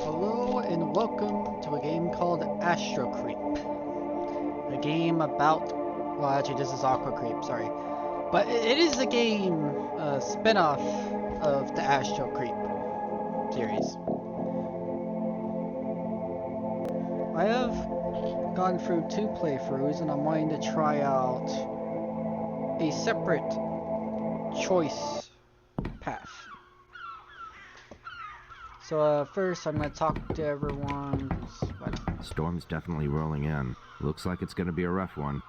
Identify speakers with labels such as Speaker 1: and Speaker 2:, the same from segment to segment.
Speaker 1: Hello and welcome to a game called Astrocreep. A game about, well actually this is Aquacreep, sorry. But it is a game, spin-off of the Astrocreep series. I have gone through 2 playthroughs and I'm wanting to try out a separate choice path. So first I'm going to talk to everyone.
Speaker 2: Storm's definitely rolling in. Looks like it's going to be a rough one.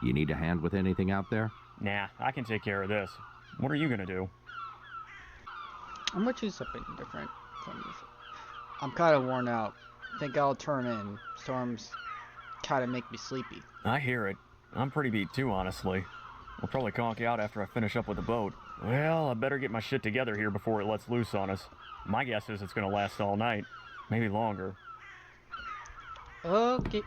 Speaker 2: You need a hand with anything out there?
Speaker 3: Nah, I can take care of this. What are you going to do?
Speaker 1: I'm going to choose something different from this. I'm kind of worn out. Think I'll turn in. Storms kind of make me sleepy.
Speaker 3: I hear it. I'm pretty beat too, honestly. We'll probably conk out after I finish up with the boat. Well, I better get my shit together here before it lets loose on us. My guess is it's gonna last all night. Maybe longer.
Speaker 1: Okay.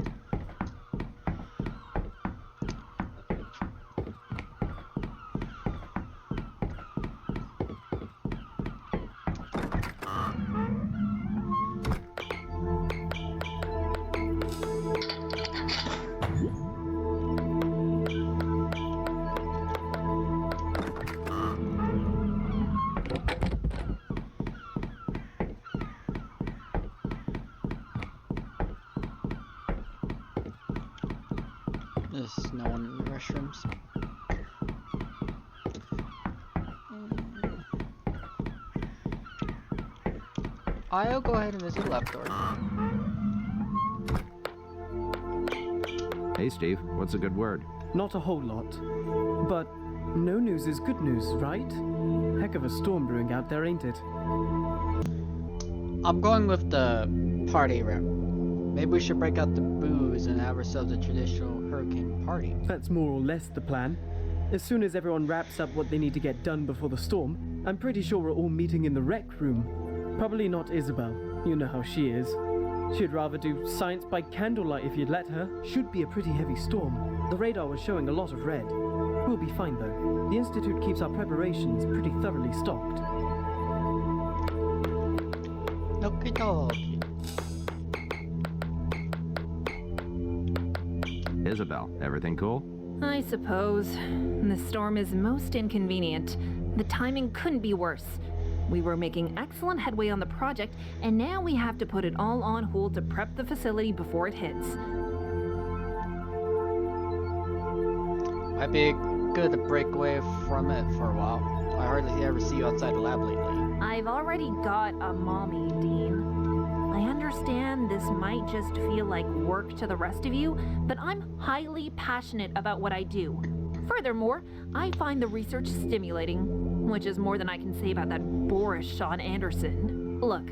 Speaker 1: There's no one in the restrooms. I'll go ahead and visit the left door.
Speaker 2: Hey Steve, what's a good word?
Speaker 4: Not a whole lot. But no news is good news, right? Heck of a storm brewing out there, ain't it?
Speaker 1: I'm going with the party route. Maybe we should break out the booze and have ourselves a traditional hurricane party.
Speaker 4: That's more or less the plan. As soon as everyone wraps up what they need to get done before the storm, I'm pretty sure we're all meeting in the rec room. Probably not Isabel. You know how she is. She'd rather do science by candlelight if you'd let her. Should be a pretty heavy storm. The radar was showing a lot of red. We'll be fine though. The Institute keeps our preparations pretty thoroughly stocked.
Speaker 1: Okie dokie.
Speaker 2: Isabel, everything cool?
Speaker 5: I suppose. The storm is most inconvenient. The timing couldn't be worse. We were making excellent headway on the project, and now we have to put it all on hold to prep the facility before it hits.
Speaker 1: Might be good to break away from it for a while. I hardly ever see you outside the lab lately.
Speaker 5: I've already got a mommy, Dean. I understand this might just feel like work to the rest of you, but I'm highly passionate about what I do. Furthermore, I find the research stimulating, which is more than I can say about that boorish Sean Anderson. Look,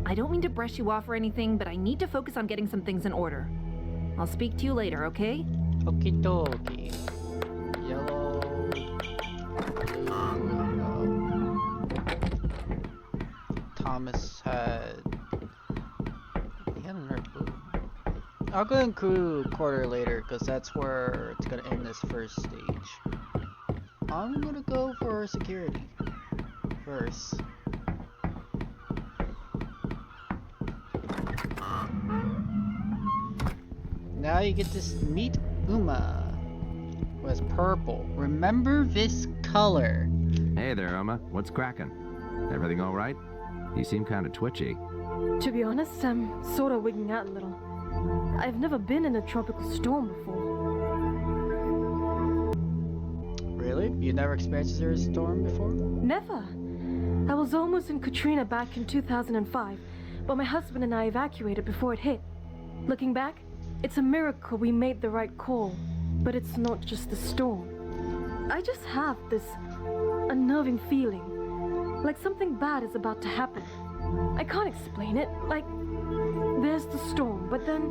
Speaker 5: I don't mean to brush you off or anything, but I need to focus on getting some things in order. I'll speak to you later, okay?
Speaker 1: Okie dokie. Yellow. Blue. Thomas had... He had another blue. I'll go in crew quarter later, because that's where it's going to end this first stage. I'm going to go for security first. Now you get to meet Uma, who has purple. Remember this color.
Speaker 2: Hey there, Uma. What's cracking? Everything all right? You seem kind of twitchy.
Speaker 6: To be honest, I'm sort of wigging out a little. I've never been in a tropical storm before.
Speaker 1: Really? You never experienced a serious storm before?
Speaker 6: Never. I was almost in Katrina back in 2005, but my husband and I evacuated before it hit. Looking back, it's a miracle we made the right call, but it's not just the storm. I just have this unnerving feeling, like something bad is about to happen. I can't explain it, like there's the storm, but then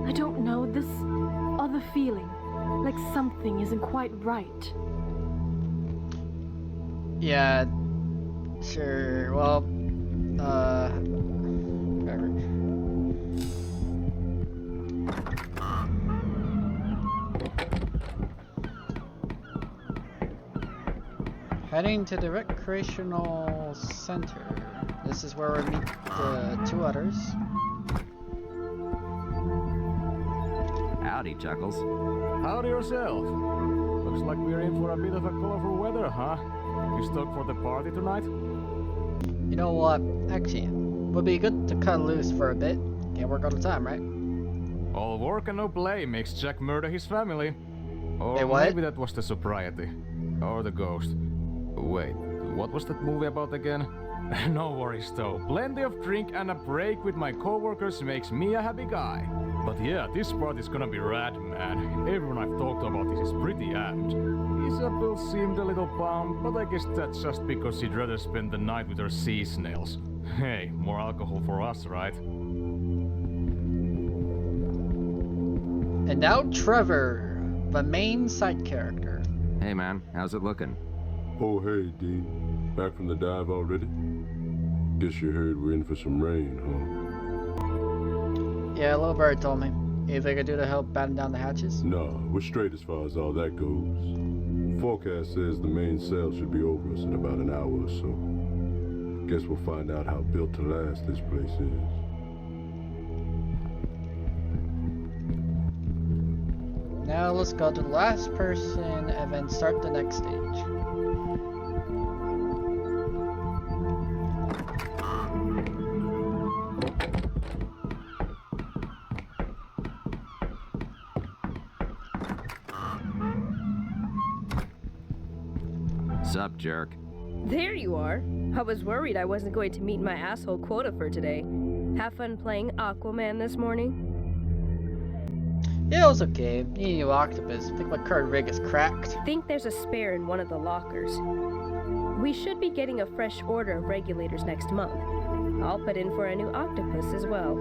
Speaker 6: I don't know, this other feeling, like something isn't quite right.
Speaker 1: Yeah, sure, well, whatever. Heading to the recreational center. This is where we meet the two others.
Speaker 2: Howdy, Chuckles.
Speaker 3: Howdy yourself. Looks like we're in for a bit of a colorful weather, huh? You stoked for the party tonight?
Speaker 1: You know what? Actually, would be good to cut loose for a bit. Can't work all the time, right?
Speaker 3: All work and no play makes Jack murder his family. Or
Speaker 1: Wait, what?
Speaker 3: maybe that was the sobriety. Or the ghost. Wait, what was that movie about again? No worries though. Plenty of drink and a break with my coworkers makes me a happy guy. But yeah, this party's gonna be rad, man. Everyone I've talked about this is pretty amped. Isabel seemed a little bummed, but I guess that's just because she'd rather spend the night with her sea snails. Hey, more alcohol for us, right?
Speaker 1: And now Trevor, the main side character.
Speaker 2: Hey, man, how's it looking?
Speaker 7: Oh, hey, Dean. Back from the dive already? Guess you heard we're in for some rain, huh?
Speaker 1: Yeah, Little Bird told me. Anything I could do to help batten down the hatches?
Speaker 7: Nah, we're straight as far as all that goes. Forecast says the main sail should be over us in about an hour or so. Guess we'll find out how built to last this place is.
Speaker 1: Now let's go to the last person and then start the next stage.
Speaker 2: Sup, jerk?
Speaker 8: There you are. I was worried I wasn't going to meet my asshole quota for today. Have fun playing Aquaman this morning?
Speaker 1: Yeah, it was okay. Need a new octopus. I think my current rig is cracked.
Speaker 8: Think there's a spare in one of the lockers. We should be getting a fresh order of regulators next month. I'll put in for a new octopus as well.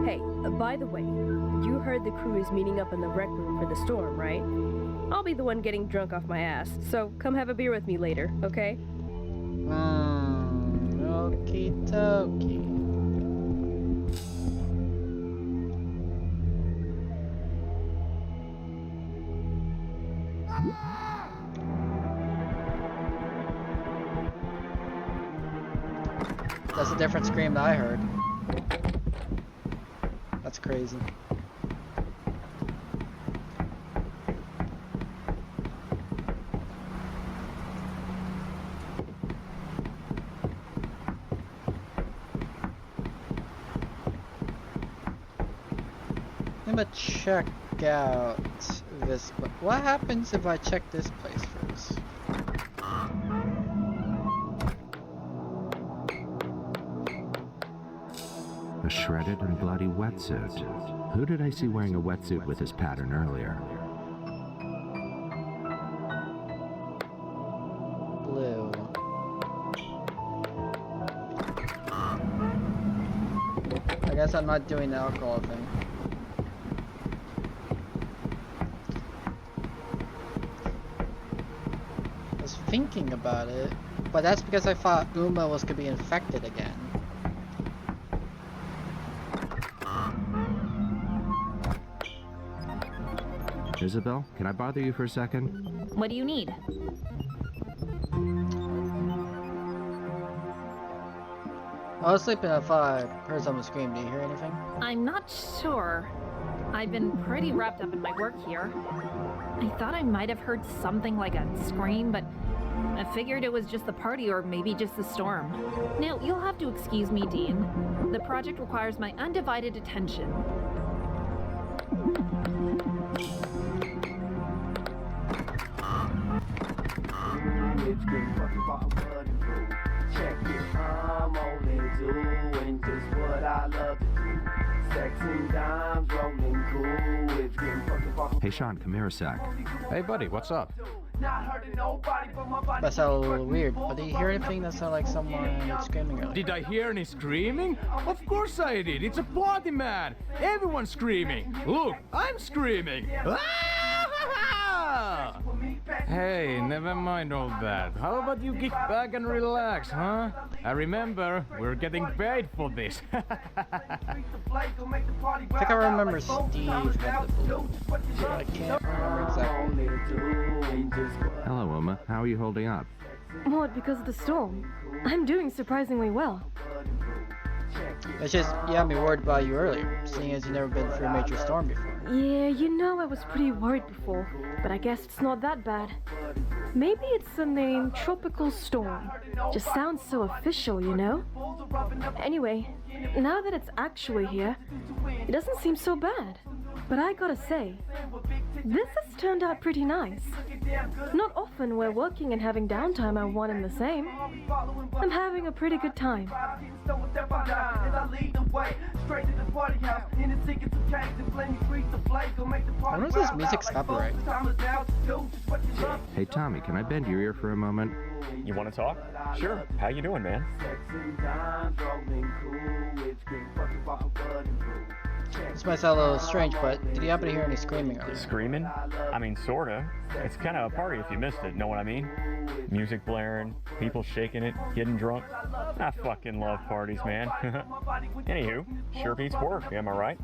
Speaker 8: Hey, by the way, you heard the crew is meeting up in the rec room for the storm, right? I'll be the one getting drunk off my ass, so come have a beer with me later, okay?
Speaker 1: Okie dokie. That's a different scream that I heard. That's crazy. I'm gonna check out this. What happens if I check this place first?
Speaker 2: A shredded and bloody wetsuit. Who did I see wearing a wetsuit with this pattern earlier?
Speaker 1: Blue. I guess I'm not doing the alcohol thing. I was thinking about it, but that's because I thought Uma was gonna be infected again.
Speaker 2: Isabel, can I bother you for a second?
Speaker 5: What do you need?
Speaker 1: I was sleeping at 5. Heard someone scream. Do you hear anything?
Speaker 5: I'm not sure. I've been pretty wrapped up in my work here. I thought I might have heard something like a scream, but I figured it was just the party or maybe just the storm. Now, you'll have to excuse me, Dean. The project requires my undivided attention.
Speaker 9: It's been fucking check it, I'm only doing just what I love to do. Sex and dimes rolling cool. It's been fucking
Speaker 2: Hey, Sean, come here a sec.
Speaker 3: Hey buddy, what's up?
Speaker 9: not hurting nobody but my body.
Speaker 1: That sounded a little weird, but did you hear anything that sounded like someone screaming earlier?
Speaker 3: Did I hear any screaming? Of course I did. It's a party, man. Everyone's screaming. Look, I'm screaming. Ah! Hey, never mind all that. How about you kick back and relax, huh? I remember, we're getting paid for this.
Speaker 1: I think I remember Steve had the blue. I can't remember exactly.
Speaker 2: Hello, Uma. How are you holding up?
Speaker 6: What, because of the storm? I'm doing surprisingly well.
Speaker 1: It's just, you had me worried about you earlier, seeing as you've never been through a major storm before.
Speaker 6: Yeah, you know I was pretty worried before, but I guess it's not that bad. Maybe it's the name Tropical Storm. Just sounds so official, you know? Anyway, now that it's actually here, it doesn't seem so bad. But I gotta say, this has turned out pretty nice. Not often we're working and having downtime are one and the same. I'm having a pretty good time.
Speaker 1: I wonder if this music's copyright.
Speaker 2: Hey Tommy, can I bend your ear for a moment?
Speaker 3: You want to talk? Sure. How you doing, man?
Speaker 1: This might sound a little strange, but did you happen to hear any screaming earlier?
Speaker 3: Screaming? I mean, sorta. It's kind of a party if you missed it, know what I mean? Music blaring, people shaking it, getting drunk. I fucking love parties, man. Anywho, sure beats work, am I right?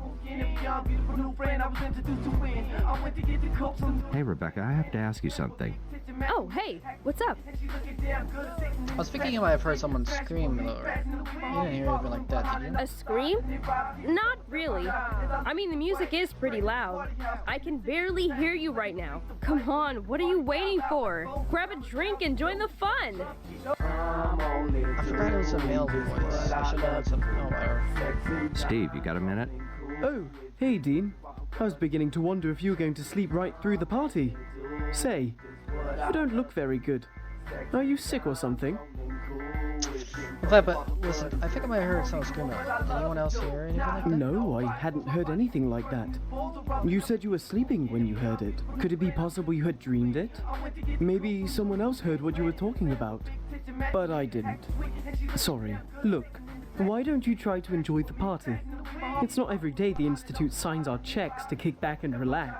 Speaker 2: Hey Rebecca, I have to ask you something.
Speaker 8: Oh, hey, what's up?
Speaker 1: I was thinking you might have heard someone scream earlier. You didn't hear anything like that, did you?
Speaker 8: A scream? Not really. I mean, the music is pretty loud. I can barely hear you right now. Come on, what are you waiting for? Grab a drink and join the fun.
Speaker 1: I forgot it was a male voice. I should have had some. Oh, whatever.
Speaker 2: Steve, you got a minute?
Speaker 4: Oh, hey Dean. I was beginning to wonder if you were going to sleep right through the party. Say, you don't look very good. Are you sick or something?
Speaker 1: I'm glad, but listen, I think I might have heard someone screaming. Did anyone else hear anything like that?
Speaker 4: No, I hadn't heard anything like that. You said you were sleeping when you heard it. Could it be possible you had dreamed it? Maybe someone else heard what you were talking about. But I didn't. Sorry. Look, why don't you try to enjoy the party? It's not every day the Institute signs our checks to kick back and relax.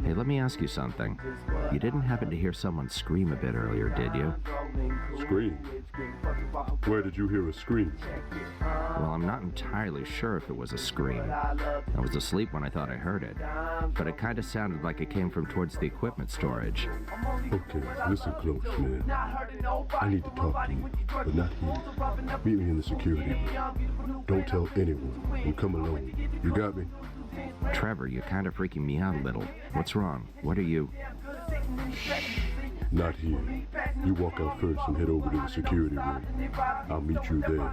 Speaker 2: Hey, let me ask you something. You didn't happen to hear someone scream a bit earlier, did you?
Speaker 7: Scream? Where did you hear a scream?
Speaker 2: Well, I'm not entirely sure if it was a scream. I was asleep when I thought I heard it, but it kind of sounded like it came from towards the equipment storage.
Speaker 7: Okay, listen close, man. I need to talk to you, but not here. Meet me in the security room. Don't tell anyone, and come alone. You got me?
Speaker 2: Trevor, you're kind of freaking me out a little. What's wrong? What are you...
Speaker 7: Not here. You walk out first and head over to the security room. I'll meet you there.
Speaker 1: I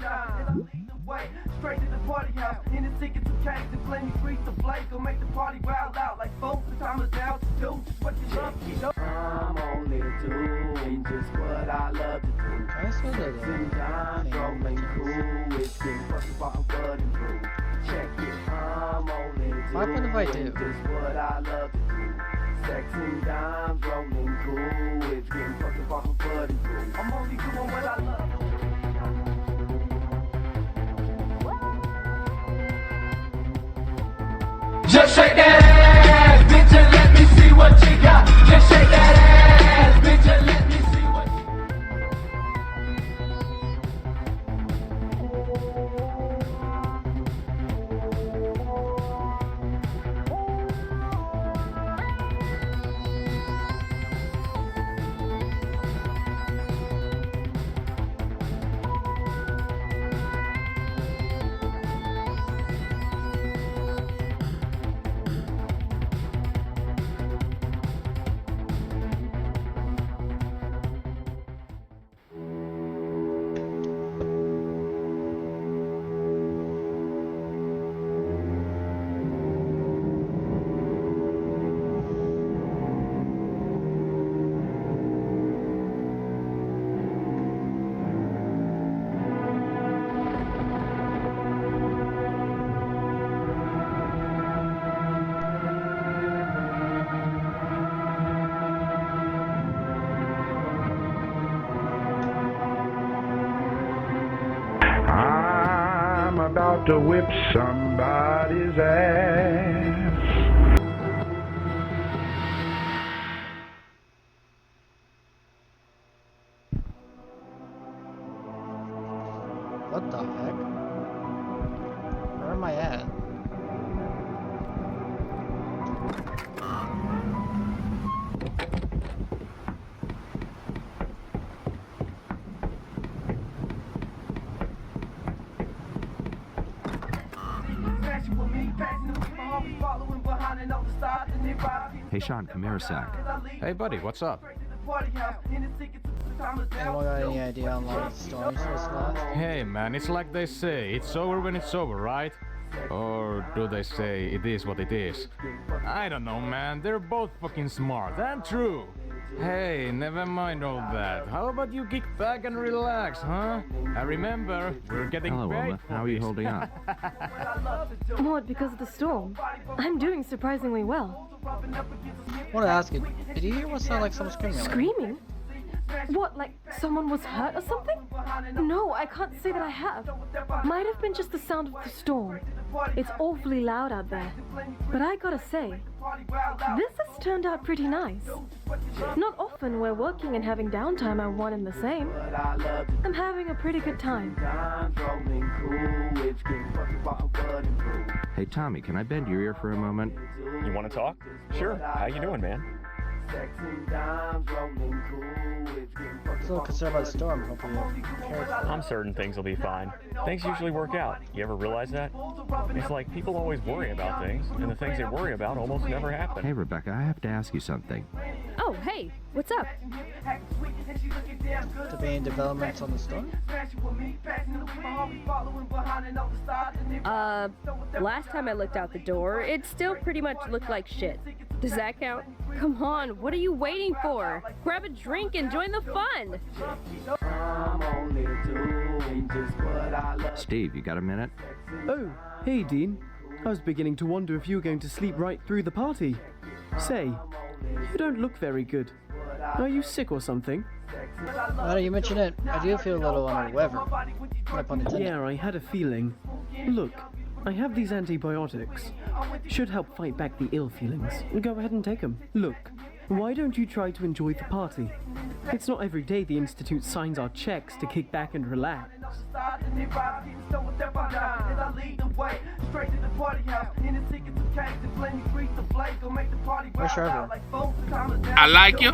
Speaker 1: saw that thing on my channels. What happened if I do?
Speaker 9: Sex and dimes rolling cool. It's getting fucking fucking bloody cool. I'm only doing what I love. Just shake that ass, bitch, and let me see what you got. Just shake that ass, bitch, and let me see what you got.
Speaker 10: I'm about to whip somebody's ass.
Speaker 1: What the heck? Where am I at?
Speaker 2: Hey Sean, come here a sec.
Speaker 11: Hey buddy, what's up?
Speaker 1: Anyone got any idea how long the storm's supposed to last?
Speaker 11: Hey man, it's like they say, it's over when it's over, right? Or do they say it is what it is? I don't know man, they're both fucking smart and true. Hey, never mind all that. How about you kick back and relax, huh? I remember, we're getting
Speaker 2: Hello,
Speaker 11: paid
Speaker 2: Wilma. How are you holding up?
Speaker 6: What, because of the storm? I'm doing surprisingly well.
Speaker 1: I want to ask you, did you hear what sounded like someone screaming?
Speaker 6: Screaming? What, like someone was hurt or something? No, I can't say that I have. Might have been just the sound of the storm. It's awfully loud out there. But I gotta say, this has turned out pretty nice. Not often we're working and having downtime at one and the same. I'm having a pretty good time.
Speaker 2: Hey Tommy, can I bend your ear for a moment?
Speaker 3: You want to talk? Sure. How you doing, man?
Speaker 1: I'm still concerned about the storm. Hopefully you're prepared.
Speaker 3: I'm certain things will be fine. Things usually work out. You ever realize that? It's like people always worry about things, and the things they worry about almost never happen.
Speaker 2: Hey Rebecca, I have to ask you something.
Speaker 8: Oh, hey, what's up?
Speaker 1: Debating developments on the storm?
Speaker 8: Last time I looked out the door, it still pretty much looked like shit. Does that count? Come on, what are you waiting for? Grab a drink and join the fun!
Speaker 2: Steve, you got a minute?
Speaker 4: Oh, hey Dean. I was beginning to wonder if you were going to sleep right through the party. Say, you don't look very good. Are you sick or something?
Speaker 1: Now that you mention it, I do feel a little under the weather. No pun intended.
Speaker 4: Yeah, I had a feeling. Look, I have these antibiotics. Should help fight back the ill feelings. Go ahead and take them. Look, why don't you try to enjoy the party? It's not every day the Institute signs our checks to kick back and relax.
Speaker 1: Where's Trevor?
Speaker 10: I like you,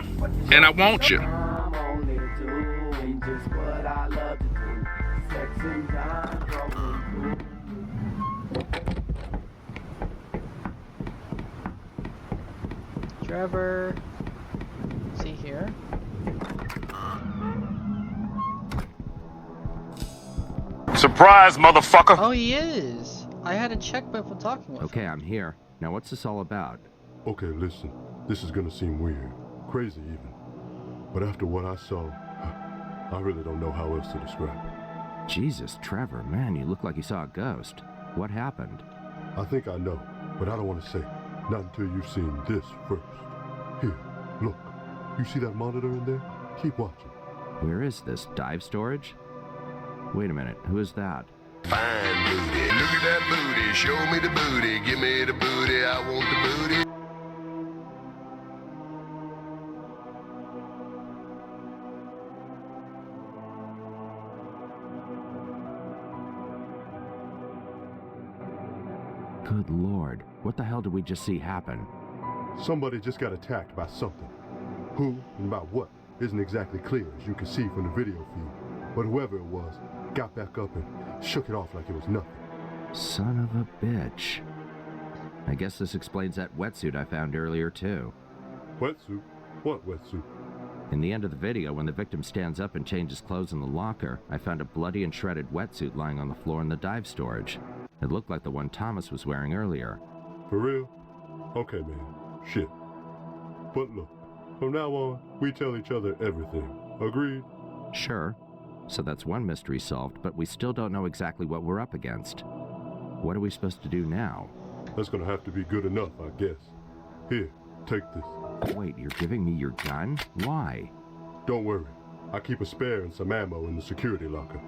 Speaker 10: and I want you.
Speaker 1: Trevor. Is he here?
Speaker 10: Surprise, motherfucker!
Speaker 1: Oh, he is! I had to check before talking with
Speaker 2: Okay,
Speaker 1: him.
Speaker 2: I'm here. Now what's this all about?
Speaker 7: Okay, listen. This is gonna seem weird. Crazy even. But after what I saw, I really don't know how else to describe it.
Speaker 2: Jesus, Trevor, man, you look like you saw a ghost. What happened?
Speaker 7: I think I know, but I don't want to say. Not until you've seen this first. Here, look. You see that monitor in there? Keep watching.
Speaker 2: Where is this? Dive storage? Wait a minute, who is that?
Speaker 12: Fine booty. Look at that booty. Show me the booty. Give me the booty. I want the booty.
Speaker 2: Good Lord, what the hell did we just see happen?
Speaker 7: Somebody just got attacked by something. Who and by what isn't exactly clear, as you can see from the video feed. But whoever it was got back up and shook it off like it was nothing.
Speaker 2: Son of a bitch. I guess this explains that wetsuit I found earlier too.
Speaker 7: Wetsuit? What wetsuit?
Speaker 2: In the end of the video, when the victim stands up and changes clothes in the locker, I found a bloody and shredded wetsuit lying on the floor in the dive storage. It looked like the one Thomas was wearing earlier.
Speaker 7: For real? Okay, man. Shit. But look, from now on, we tell each other everything. Agreed?
Speaker 2: Sure. So that's one mystery solved, but we still don't know exactly what we're up against. What are we supposed to do now?
Speaker 7: That's gonna have to be good enough, I guess. Here, take this.
Speaker 2: Wait, you're giving me your gun? Why?
Speaker 7: Don't worry. I keep a spare and some ammo in the security locker.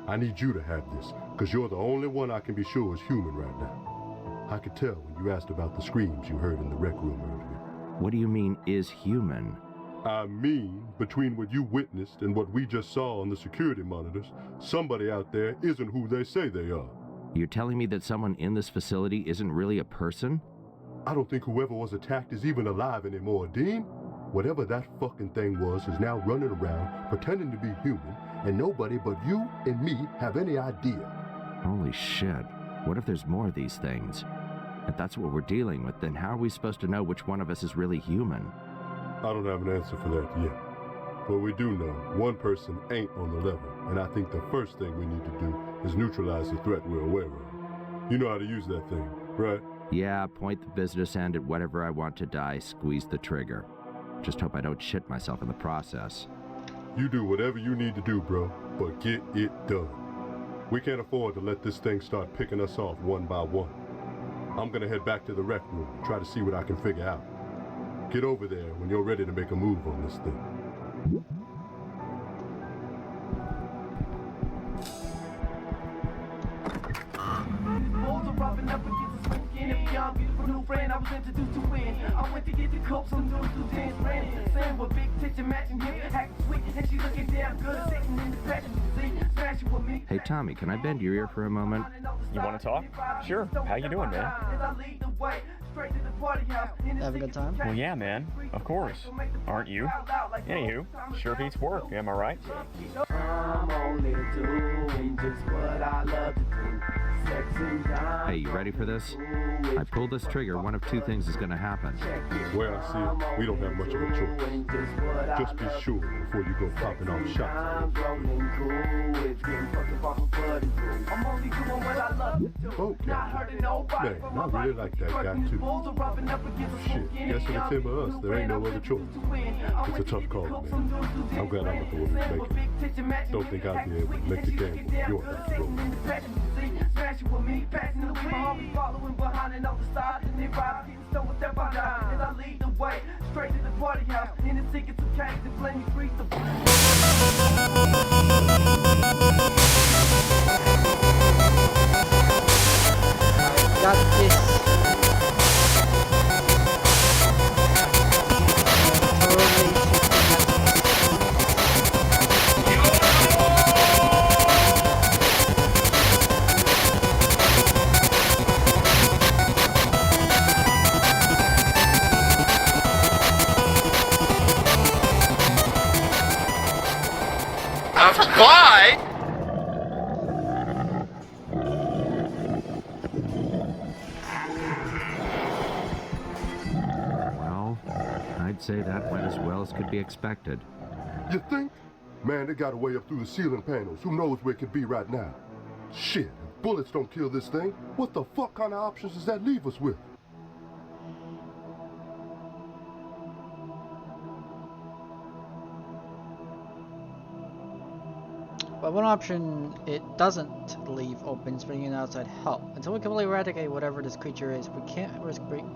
Speaker 7: I need you to have this, because you're the only one I can be sure is human right now. I could tell when you asked about the screams you heard in the rec room earlier.
Speaker 2: What do you mean, is human?
Speaker 7: I mean, between what you witnessed and what we just saw on the security monitors, somebody out there isn't who they say they are.
Speaker 2: You're telling me that someone in this facility isn't really a person?
Speaker 7: I don't think whoever was attacked is even alive anymore, Dean. Whatever that fucking thing was is now running around pretending to be human, and nobody but you and me have any idea.
Speaker 2: Holy shit. What if there's more of these things? If that's what we're dealing with, then how are we supposed to know which one of us is really human?
Speaker 7: I don't have an answer for that yet. But we do know one person ain't on the level, and I think the first thing we need to do is neutralize the threat we're aware of. You know how to use that thing, right?
Speaker 2: Yeah, point the business end at whatever I want to die, squeeze the trigger. Just hope I don't shit myself in the process.
Speaker 7: You do whatever you need to do, bro, but get it done. We can't afford to let this thing start picking us off one by one. I'm gonna head back to the rec room and try to see what I can figure out. Get over there when you're ready to make a move on this thing.
Speaker 9: New friend I was introduced to win. I went to get the coke, some dudes who dance ran. Same with big tits and matching hair, acting sweet, and she looking damn good, sitting in the passenger seat, smashing with me.
Speaker 2: Hey Tommy, can I bend your ear for a moment?
Speaker 3: You want to talk? Sure. How you doing, man?
Speaker 1: Have a good time?
Speaker 3: Well, yeah, man. Of course. Aren't you? Anywho, sure beats work, am I right?
Speaker 9: I'm only doing just what I love to do.
Speaker 2: Hey, you ready for this? I pull this trigger, one of two things is gonna happen.
Speaker 7: Where I see it, we don't have much of a choice. Just be sure before you go popping off shots. Okay. Man, I really like that guy too. Shit, guess for the 10 of us, there ain't no other choice. It's a tough call, man. I'm glad I'm the one who's making it. Don't think I'll be able to make the game with your back roll.
Speaker 9: Smashing with me, passing the weed, homie following behind and on the side, and they ride, getting stoned with that by nine. And I lead the way, straight to the party house, in the tickets of cash, and blame me freeze the
Speaker 1: Got this.
Speaker 10: Why?
Speaker 2: Well, I'd say that went as well as could be expected.
Speaker 7: You think? Man, they got a way up through the ceiling panels. Who knows where it could be right now? Shit, if bullets don't kill this thing, what the fuck kind of options does that leave us with?
Speaker 1: But one option it doesn't leave open is bringing in outside help. Until we completely eradicate whatever this creature is, we can't risk bringing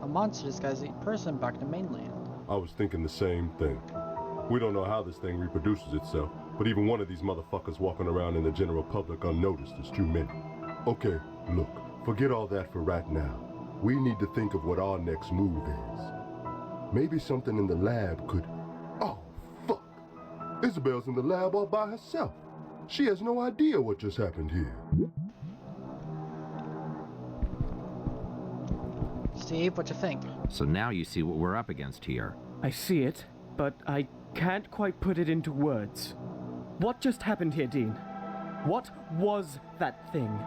Speaker 1: a monster disguised as a person back to mainland.
Speaker 7: I was thinking the same thing. We don't know how this thing reproduces itself, but even one of these motherfuckers walking around in the general public unnoticed is too many. Okay, look, forget all that for right now. We need to think of what our next move is. Maybe something in the lab could... Oh, fuck! Isabel's in the lab all by herself. She has no idea what just happened here.
Speaker 1: Steve, what you think?
Speaker 2: So now you see what we're up against here.
Speaker 4: I see it, but I can't quite put it into words. What just happened here, Dean? What was that thing?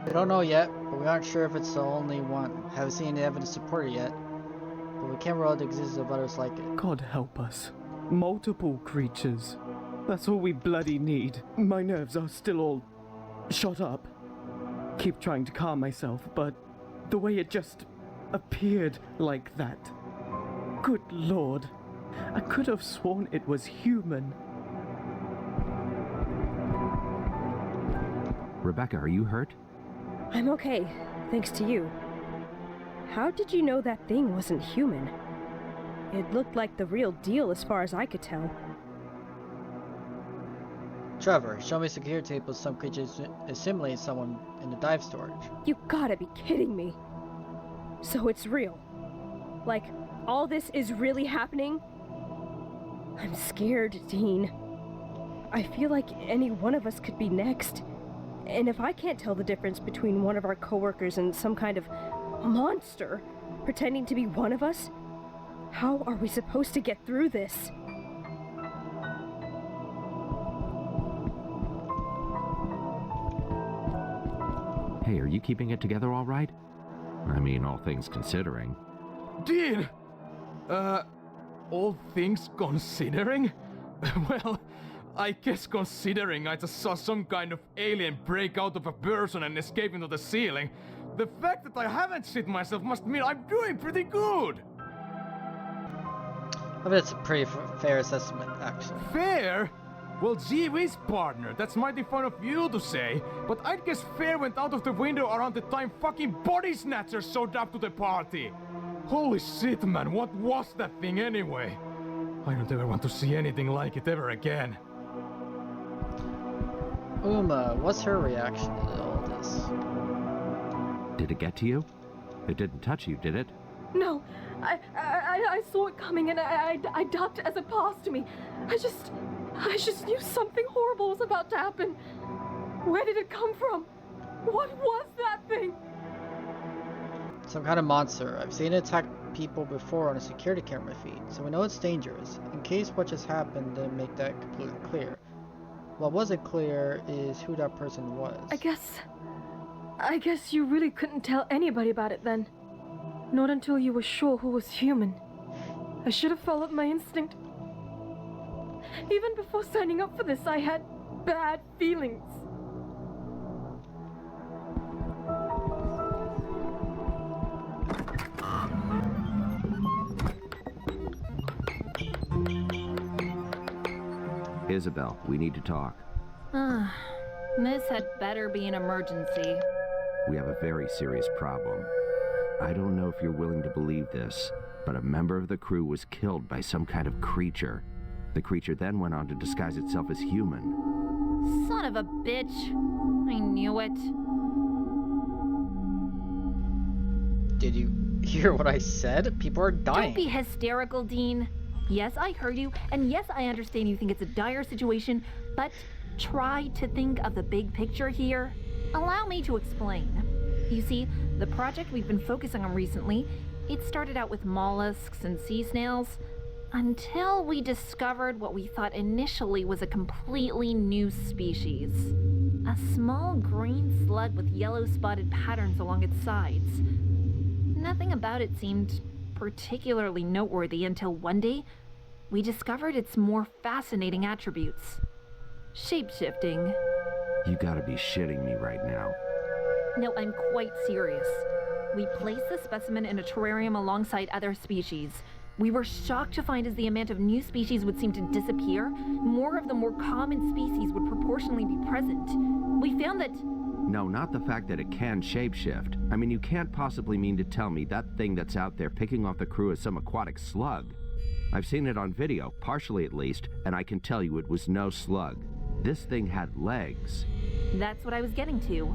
Speaker 1: We don't know yet, but we aren't sure if it's the only one. Haven't seen any evidence to support it yet. But we can't rule out the existence of others like it.
Speaker 4: God help us. Multiple creatures. That's all we bloody need. My nerves are still all shot up. Keep trying to calm myself, but the way it just appeared like that. Good Lord. I could have sworn it was human.
Speaker 2: Rebecca, are you hurt?
Speaker 8: I'm okay, thanks to you. How did you know that thing wasn't human? It looked like the real deal as far as I could tell.
Speaker 1: Trevor, show me security tape with some creatures assimilate someone in the dive storage.
Speaker 8: You gotta be kidding me. So it's real. Like, all this is really happening? I'm scared, Dean. I feel like any one of us could be next. And if I can't tell the difference between one of our coworkers and some kind of monster pretending to be one of us, how are we supposed to get through this?
Speaker 2: Hey, are you keeping it together all right? I mean, all things considering.
Speaker 11: Dean! All things considering? Well, I guess considering I just saw some kind of alien break out of a person and escape into the ceiling, the fact that I haven't shit myself must mean I'm doing pretty good!
Speaker 1: I mean, it's a pretty fair assessment, actually.
Speaker 11: Fair? Well, gee whiz, partner, that's mighty fun of you to say, but I'd guess fair went out of the window around the time fucking body snatchers showed up to the party. Holy shit, man, what was that thing anyway? I don't ever want to see anything like it ever again.
Speaker 1: Uma, what's her reaction to all this?
Speaker 2: Did it get to you? It didn't touch you, did it?
Speaker 6: No, I saw it coming and I ducked as it passed me. I just knew something horrible was about to happen. Where did it come from? What was that thing?
Speaker 1: Some kind of monster. I've seen it attack people before on a security camera feed, so we know it's dangerous. In case what just happened didn't make that completely clear. What wasn't clear is who that person was.
Speaker 6: I guess you really couldn't tell anybody about it then. Not until you were sure who was human. I should have followed my instinct. Even before signing up for this, I had bad feelings.
Speaker 2: Isabel, we need to talk.
Speaker 5: This had better be an emergency.
Speaker 2: We have a very serious problem. I don't know if you're willing to believe this, but a member of the crew was killed by some kind of creature. The creature then went on to disguise itself as human.
Speaker 5: Son of a bitch. I knew it.
Speaker 1: Did you hear what I said? People are dying.
Speaker 5: Don't be hysterical, Dean. Yes, I heard you, and yes, I understand you think it's a dire situation, but try to think of the big picture here. Allow me to explain. You see, the project we've been focusing on recently, it started out with mollusks and sea snails, until we discovered what we thought initially was a completely new species. A small green slug with yellow spotted patterns along its sides. Nothing about it seemed particularly noteworthy until one day, we discovered its more fascinating attributes. Shape-shifting.
Speaker 2: You gotta be shitting me right now.
Speaker 5: No, I'm quite serious. We placed the specimen in a terrarium alongside other species. We were shocked to find as the amount of new species would seem to disappear, more of the more common species would proportionally be present. We found that...
Speaker 2: No, not the fact that it can shapeshift. I mean, you can't possibly mean to tell me that thing that's out there picking off the crew is some aquatic slug. I've seen it on video, partially at least, and I can tell you it was no slug. This thing had legs.
Speaker 5: That's what I was getting to.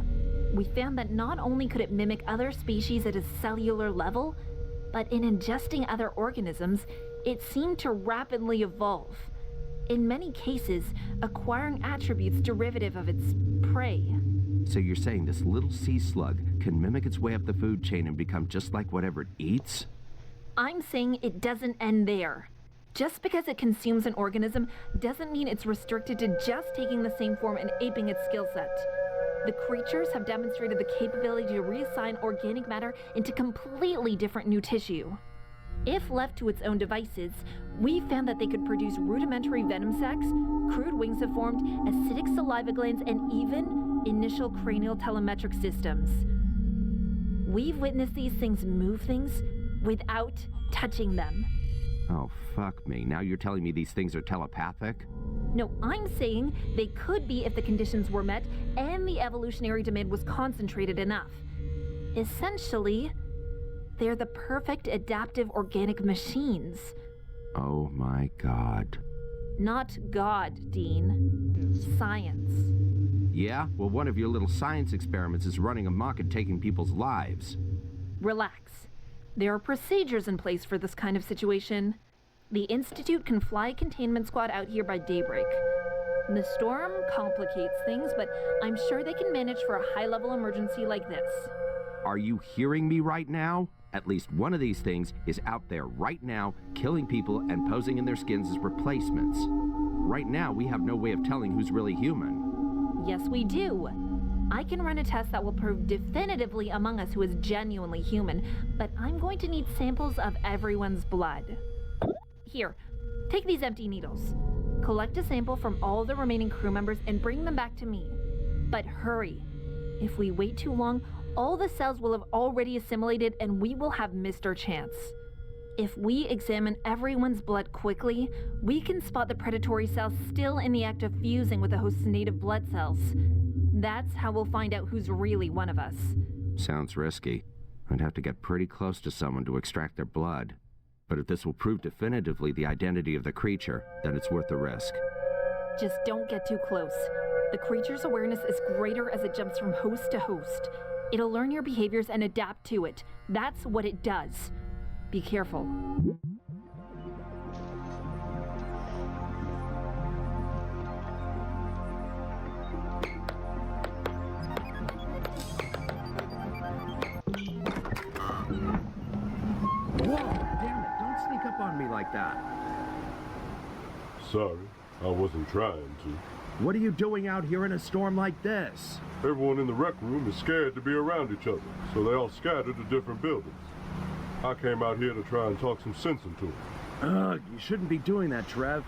Speaker 5: We found that not only could it mimic other species at a cellular level, but in ingesting other organisms, it seemed to rapidly evolve. In many cases, acquiring attributes derivative of its prey.
Speaker 2: So you're saying this little sea slug can mimic its way up the food chain and become just like whatever it eats?
Speaker 5: I'm saying it doesn't end there. Just because it consumes an organism doesn't mean it's restricted to just taking the same form and aping its skill set. The creatures have demonstrated the capability to reassign organic matter into completely different new tissue. If left to its own devices, we found that they could produce rudimentary venom sacs, crude wings have formed, acidic saliva glands, and even initial cranial telemetric systems. We've witnessed these things move things without touching them.
Speaker 2: Oh, fuck me. Now you're telling me these things are telepathic?
Speaker 5: No, I'm saying they could be if the conditions were met and the evolutionary demand was concentrated enough. Essentially, they're the perfect adaptive organic machines.
Speaker 2: Oh my god.
Speaker 5: Not God, Dean. Science.
Speaker 2: Yeah? Well, one of your little science experiments is running amok and taking people's lives.
Speaker 5: Relax. There are procedures in place for this kind of situation. The Institute can fly a containment squad out here by daybreak. The storm complicates things, but I'm sure they can manage for a high-level emergency like this.
Speaker 2: Are you hearing me right now? At least one of these things is out there right now, killing people and posing in their skins as replacements. Right now, we have no way of telling who's really human.
Speaker 5: Yes, we do. I can run a test that will prove definitively among us who is genuinely human, but I'm going to need samples of everyone's blood. Here, take these empty needles. Collect a sample from all the remaining crew members and bring them back to me. But hurry. If we wait too long, all the cells will have already assimilated and we will have missed our chance. If we examine everyone's blood quickly, we can spot the predatory cells still in the act of fusing with the host's native blood cells. That's how we'll find out who's really one of us.
Speaker 2: Sounds risky. I'd have to get pretty close to someone to extract their blood. But if this will prove definitively the identity of the creature, then it's worth the risk.
Speaker 5: Just don't get too close. The creature's awareness is greater as it jumps from host to host. It'll learn your behaviors and adapt to it. That's what it does. Be careful.
Speaker 2: Whoa, damn it, don't sneak up on me like that.
Speaker 7: Sorry, I wasn't trying to.
Speaker 2: What are you doing out here in a storm like this?
Speaker 7: Everyone in the rec room is scared to be around each other, so they all scattered to different buildings. I came out here to try and talk some sense into it.
Speaker 2: Ugh, you shouldn't be doing that, Trev.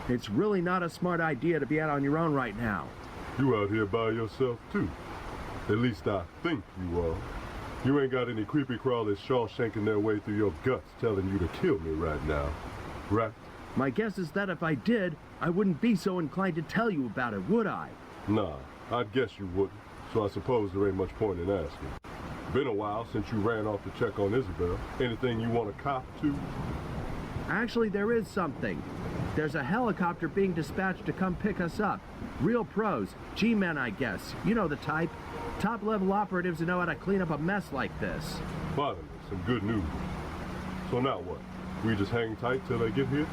Speaker 2: It's really not a smart idea to be out on your own right now.
Speaker 7: You out here by yourself, too. At least I think you are. You ain't got any creepy crawlers shawshanking their way through your guts telling you to kill me right now, right?
Speaker 2: My guess is that if I did, I wouldn't be so inclined to tell you about it, would I?
Speaker 7: Nah, I'd guess you wouldn't, so I suppose there ain't much point in asking. Been a while since you ran off to check on Isabel. Anything you want to cop to?
Speaker 2: Actually, there is something. There's a helicopter being dispatched to come pick us up. Real pros, G-men, I guess. You know the type. Top-level operatives who know how to clean up a mess like this.
Speaker 7: Finally, some good news. So now what? We just hang tight till they get here?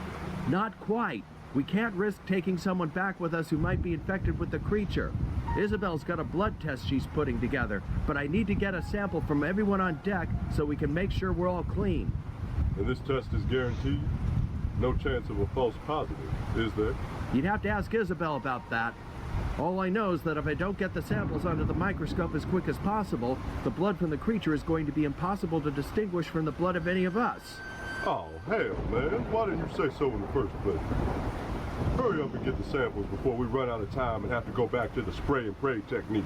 Speaker 2: Not quite. We can't risk taking someone back with us who might be infected with the creature. Isabel's got a blood test she's putting together, but I need to get a sample from everyone on deck so we can make sure we're all clean.
Speaker 7: And this test is guaranteed? No chance of a false positive, is there?
Speaker 2: You'd have to ask Isabel about that. All I know is that if I don't get the samples under the microscope as quick as possible, the blood from the creature is going to be impossible to distinguish from the blood of any of us.
Speaker 7: Oh, hell, man. Why didn't you say so in the first place? Hurry up and get the samples before we run out of time and have to go back to the spray and pray technique.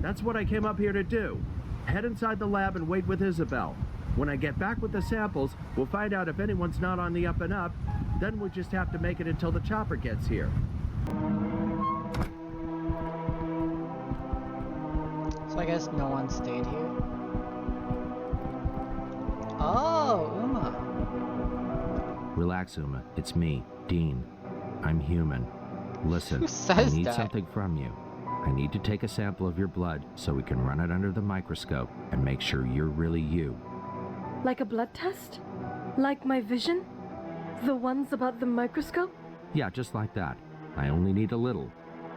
Speaker 2: That's what I came up here to do. Head inside the lab and wait with Isabel. When I get back with the samples, we'll find out if anyone's not on the up and up. Then we'll just have to make it until the chopper gets here.
Speaker 1: So I guess no one stayed here? Oh, Uma.
Speaker 2: Relax, Uma. It's me, Dean. I'm human. Listen,
Speaker 1: Who says
Speaker 2: I need
Speaker 1: that?
Speaker 2: something from you. I need to take a sample of your blood so we can run it under the microscope and make sure you're really you.
Speaker 6: Like a blood test? Like my vision? The ones about the microscope?
Speaker 2: Yeah, just like that. I only need a little.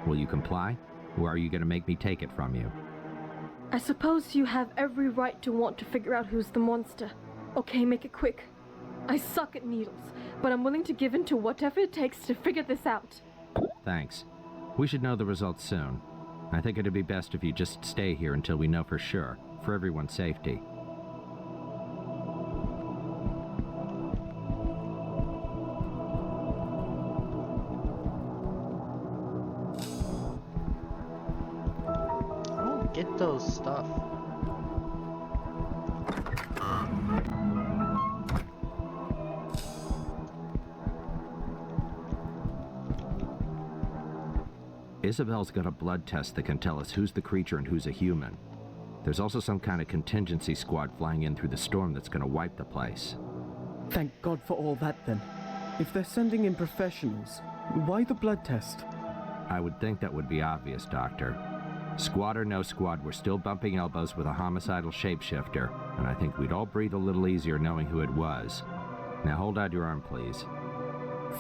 Speaker 2: Will you comply? Or are you going to make me take it from you?
Speaker 6: I suppose you have every right to want to figure out who's the monster. Okay, make it quick. I suck at needles, but I'm willing to give in to whatever it takes to figure this out.
Speaker 2: Thanks. We should know the results soon. I think it'd be best if you just stay here until we know for sure, for everyone's safety.
Speaker 1: I don't get those stuff.
Speaker 2: Isabel's got a blood test that can tell us who's the creature and who's a human. There's also some kind of contingency squad flying in through the storm that's going to wipe the place.
Speaker 4: Thank God for all that, then. If they're sending in professionals, why the blood test?
Speaker 2: I would think that would be obvious, Doctor. Squad or no squad, we're still bumping elbows with a homicidal shapeshifter, and I think we'd all breathe a little easier knowing who it was. Now hold out your arm, please.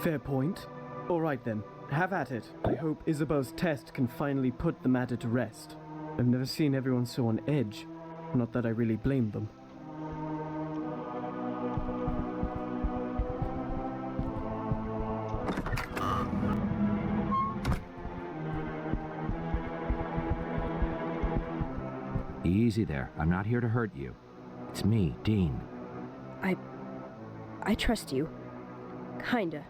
Speaker 4: Fair point. All right, then. have at it. I hope Isabel's test can finally put the matter to rest. I've never seen everyone so on edge. Not that I really blame them.
Speaker 2: Easy there. I'm not here to hurt you. It's me, Dean.
Speaker 8: I trust you. Kinda.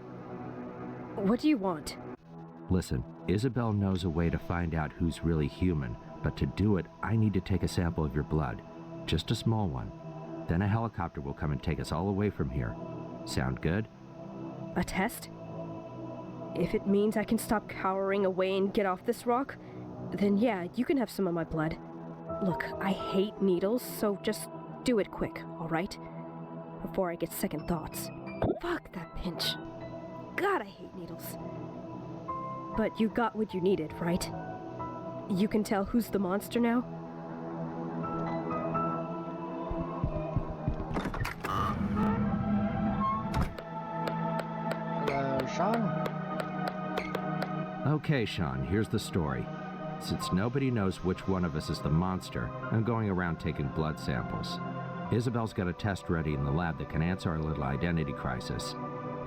Speaker 8: What do you want?
Speaker 2: Listen, Isabel knows a way to find out who's really human, but to do it, I need to take a sample of your blood. Just a small one. Then a helicopter will come and take us all away from here. Sound good?
Speaker 8: A test? If it means I can stop cowering away and get off this rock, then yeah, you can have some of my blood. Look, I hate needles, so just do it quick, alright? Before I get second thoughts. Fuck that pinch. God, I hate needles. But you got what you needed, right? You can tell who's the monster now?
Speaker 1: Hello, Sean?
Speaker 2: Okay, Sean, here's the story. Since nobody knows which one of us is the monster, I'm going around taking blood samples. Isabel's got a test ready in the lab that can answer our little identity crisis.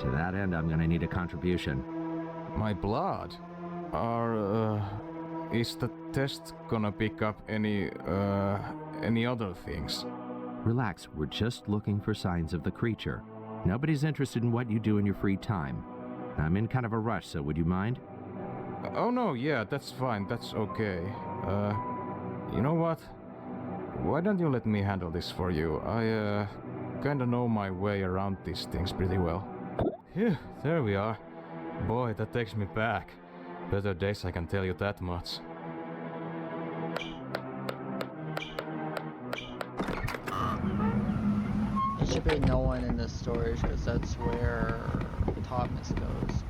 Speaker 2: To that end, I'm gonna need a contribution.
Speaker 11: My blood? Is the test gonna pick up any other things?
Speaker 2: Relax, we're just looking for signs of the creature. Nobody's interested in what you do in your free time. I'm in kind of a rush, so would you mind?
Speaker 11: Oh no, yeah, that's fine, that's okay. You know what? Why don't you let me handle this for you? I, kinda know my way around these things pretty well. Phew, there we are. Boy, that takes me back. Better days, I can tell you that much.
Speaker 1: There should be no one in the storage because that's where Thomas goes.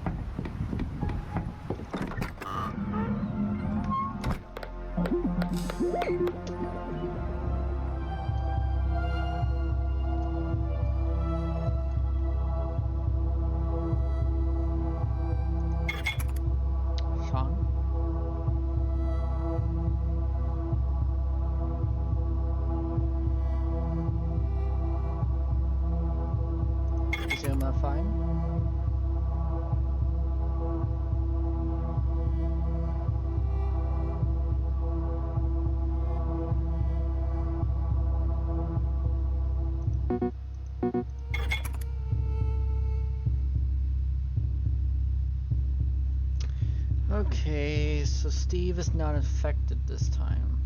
Speaker 1: Okay, so Steve is not infected this time.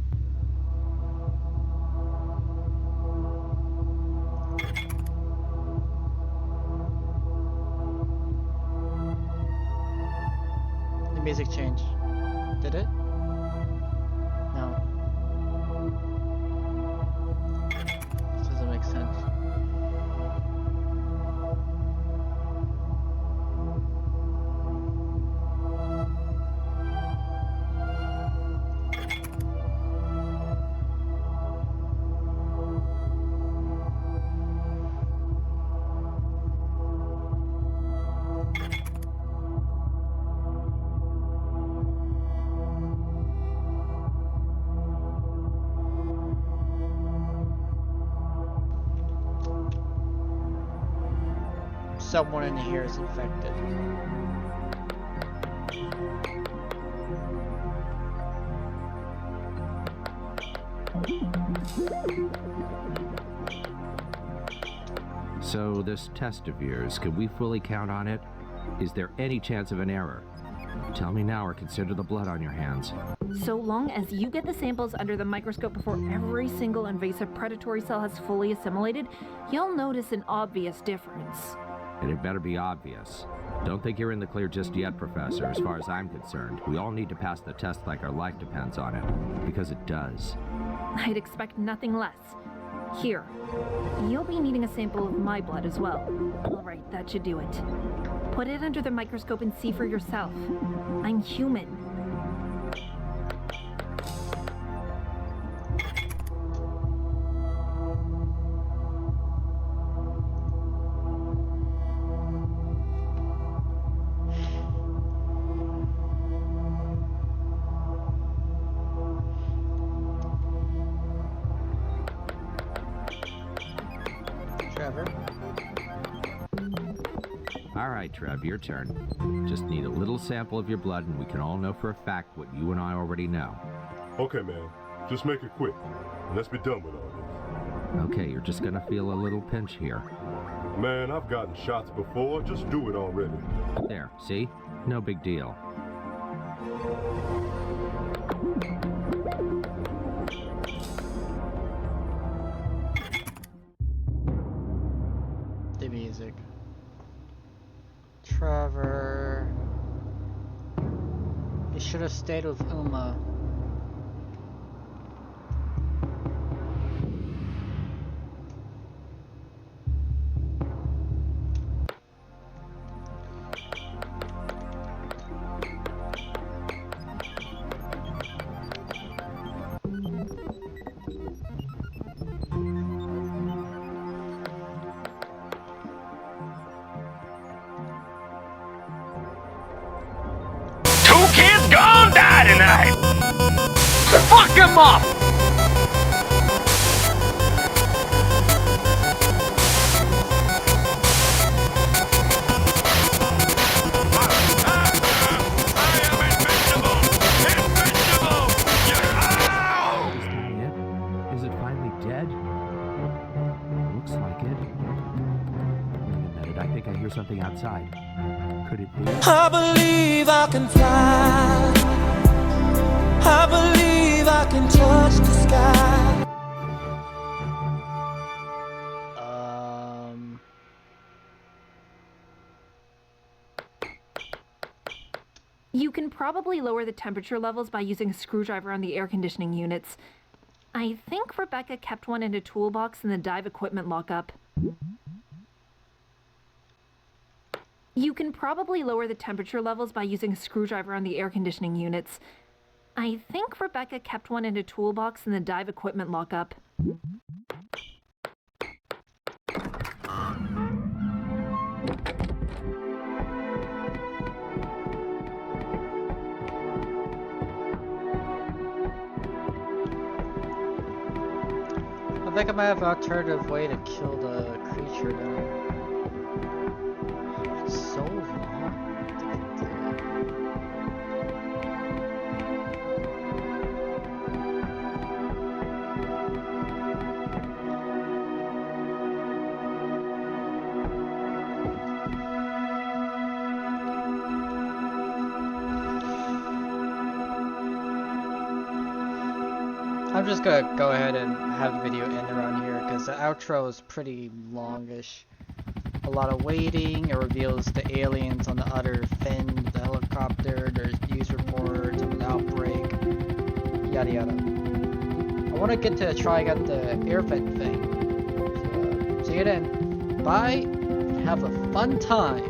Speaker 1: The music changed. Did it? No. This doesn't make sense. Someone in here is infected.
Speaker 2: So this test of yours, can we fully count on it? Is there any chance of an error? Tell me now or consider the blood on your hands.
Speaker 5: So long as you get the samples under the microscope before every single invasive predatory cell has fully assimilated, you'll notice an obvious difference.
Speaker 2: And it better be obvious. Don't think you're in the clear just yet, Professor. As far as I'm concerned, we all need to pass the test like our life depends on it. Because it does.
Speaker 5: I'd expect nothing less. Here. You'll be needing a sample of my blood as well. Alright, that should do it. Put it under the microscope and see for yourself. I'm human.
Speaker 2: Alright, Trev, your turn. Just need a little sample of your blood and we can all know for a fact what you and I already know.
Speaker 7: Okay, man. Just make it quick. Let's be done with all this.
Speaker 2: Okay, you're just gonna feel a little pinch here.
Speaker 7: Man, I've gotten shots before. Just do it already.
Speaker 2: There, see? No big deal.
Speaker 1: The music. Trevor. You should have stayed with Uma.
Speaker 10: Gonna die tonight! Fuck him up! I am invincible! Invincible!
Speaker 2: Is it finally dead? Looks like it. Wait a minute, I think I hear something outside. Could it be?
Speaker 13: I believe I can fly. I believe I can touch the sky.
Speaker 5: You can probably lower the temperature levels by using a screwdriver on the air conditioning units. I think Rebecca kept one in a toolbox in the dive equipment lockup. You can probably lower the temperature levels by using a screwdriver on the air conditioning units. I think Rebecca kept one in a toolbox in the dive equipment lockup.
Speaker 1: I think I might have an alternative way to kill the creature now. It's so long to get through. I'm just gonna go ahead and have the video end around here because the outro is pretty longish. A lot of waiting. It reveals the aliens on the other fin, the helicopter, there's news reports of an outbreak, yada yada. I want to get to try out the air vent thing. So, see you then. Bye. Have a fun time.